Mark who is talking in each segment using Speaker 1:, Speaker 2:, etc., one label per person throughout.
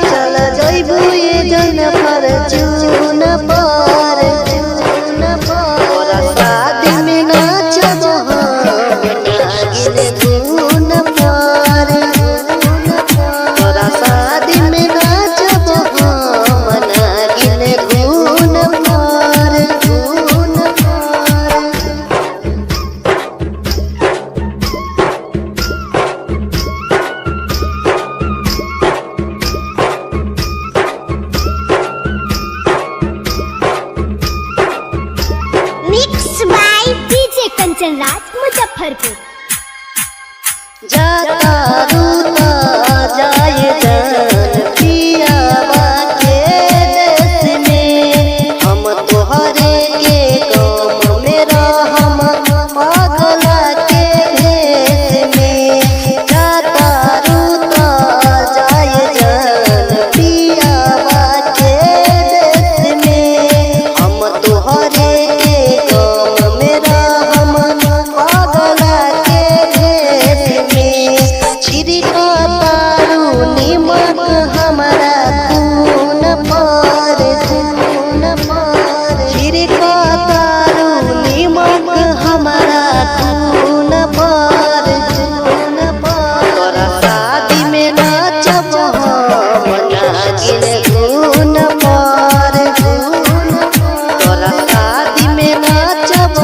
Speaker 1: चल जइबू ये जन पर चून पर तोरा शादी में नाचब नागिन धुन पर तोरा शादी में नाचब नागिन धुन पर
Speaker 2: कंचन राज मुजफ्फरपुर।
Speaker 1: जाता रूता जाए जान पियावा के देश में हम तोहरे के काम में रहम पागला के भेष में। जाता रूता जाए जान पियावा के देश में हम तोहरे के काम में रहम पागला के भेष में। छिड़का तारू निमक हमारा खून पर छिड़का तारू निमक हमारा खून पर तोरा शादी में नाचब नागिन धुन पर तोरा शादी में नाचब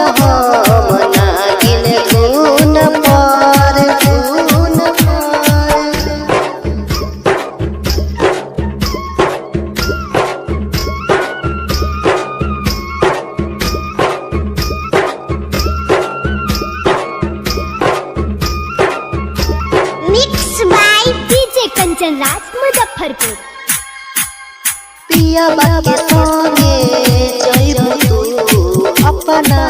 Speaker 1: नागिन धुन पर
Speaker 2: कंचन राज मुजफ्फरपुर।
Speaker 1: पिया के संगे जइबू तू अपना